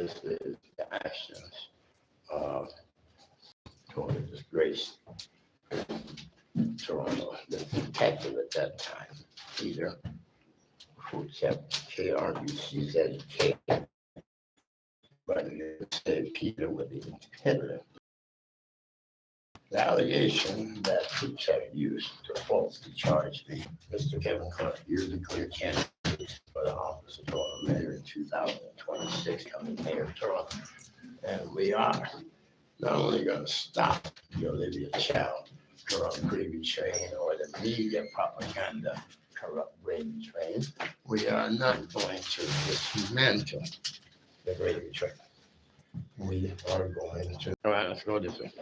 This is the actions of total disgrace. Toronto, the detective at that time, Peter, who kept KRUCZK, but it said Peter with the inhibitor. The allegation that Khrushchev used to falsely charge me, Mr. Kevin Clark, you're the clear candidate for the office of Toronto Mayor in 2026, coming Mayor of Toronto. And we are not only going to stop the Olivia Chow corrupt gravy train or the media propaganda corrupt gravy train, we are not going to dismantle the gravy train. We are going to. All right, let's go this way.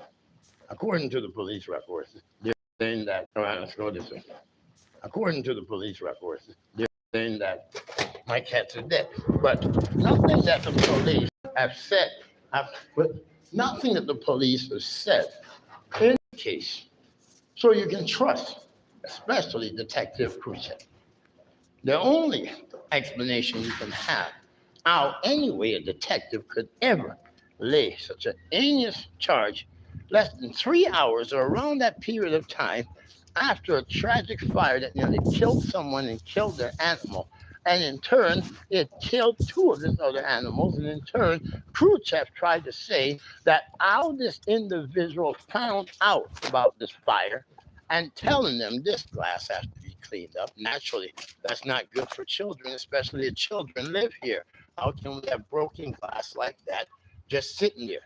According to the police reports, they're saying that. All right, let's go this way. According to the police reports, they're saying that my cats are dead. But nothing that the police have said, nothing that the police have said in the case, so you can trust, especially Detective Khrushchev. The only explanation you can have how any way a detective could ever lay such an heinous charge less than 3 hours or around that period of time after a tragic fire that nearly killed someone and killed their animal. And in turn, it killed two of his other animals. And in turn, Khrushchev tried to say that how this individual found out about this fire and telling them this glass has to be cleaned up. Naturally, that's not good for children, especially if children live here. How can we have broken glass like that just sitting there?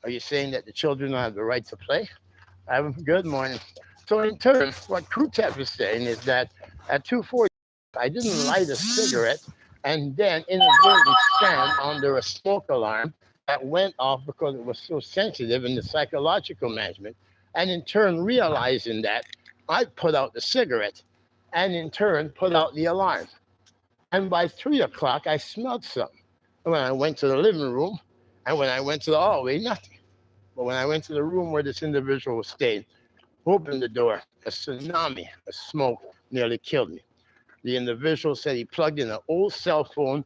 Are you saying that the children don't have the right to play? Good morning. So in turn, what Khrushchev is saying is that at 2:40, I didn't light a cigarette and then inadvertently stand under a smoke alarm that went off because it was so sensitive in the psychological management. And in turn, realizing that, I put out the cigarette and in turn put out the alarm. And by 3 o'clock, I smelled something. And when I went to the living room and when I went to the hallway, nothing. But when I went to the room where this individual was staying, opened the door, a tsunami of smoke nearly killed me. The individual said he plugged in an old cell phone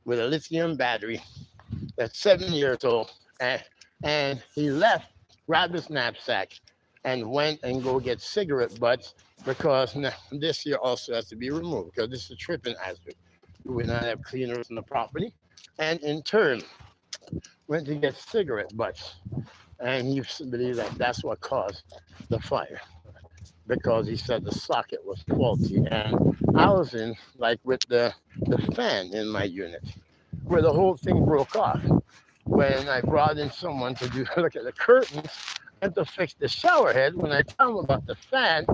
with a lithium battery that's 7 years old, and he left, grabbed his knapsack, and went and go get cigarette butts because this year also has to be removed because this is a tripping hazard. We would not have cleaners on the property, and in turn went to get cigarette butts, and he believed that that's what caused the fire because he said the socket was faulty. And I was in like with the fan in my unit where the whole thing broke off. When I brought in someone to look at the curtains and to fix the shower head, when I tell him about the fan,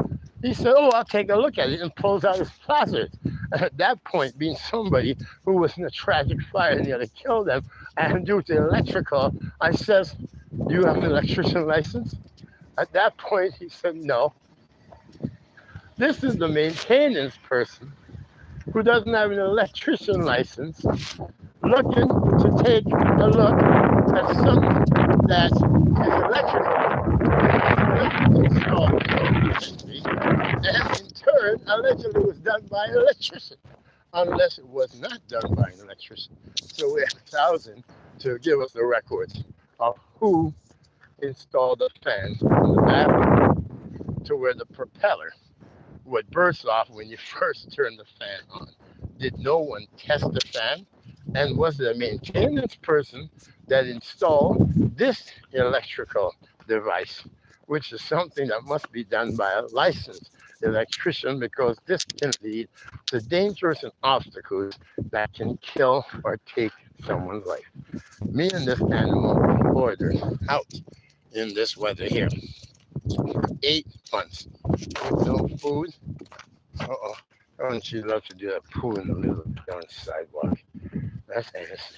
he said, "Oh, I'll take a look at it," and pulls out his placard. At that point, being somebody who was in a tragic fire nearly killed them, and due to electrical, I says, "Do you have an electrician license?" At that point, he said, "No." This is the maintenance person who doesn't have an electrician license looking to take a look at something that is electrical and in turn allegedly was done by an electrician, unless it was not done by an electrician. So we have 1,000 to give us the records of who installed the fan in the bathroom to where the propeller would burst off when you first turn the fan on. Did no one test the fan? And was it a maintenance person that installed this electrical device, which is something that must be done by a licensed electrician because this can lead to dangers and obstacles that can kill or take someone's life. Me and this animal were ordered out in this weather here. 8 months. No food. Uh-oh. Don't she love to do that poo in the middle of the sidewalk? That's innocent.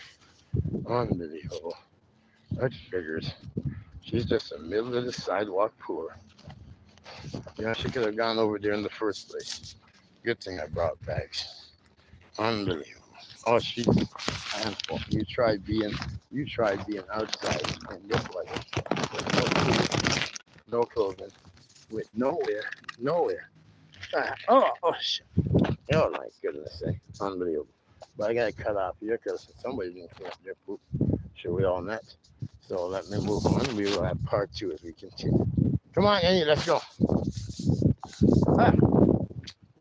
Unbelievable. That figures. She's just in the middle of the sidewalk pooer. You know, she could have gone over there in the first place. Good thing I brought bags. Unbelievable. Oh, she's a handful. You try being outside in this weather. With no food, no clothing, with nowhere. Oh, shit. Oh, my goodness. Unbelievable. But I got to cut off here because somebody didn't clean up their poop. So we all met. So let me move on. We will have part two as we continue. Come on, Annie, let's go. Ah.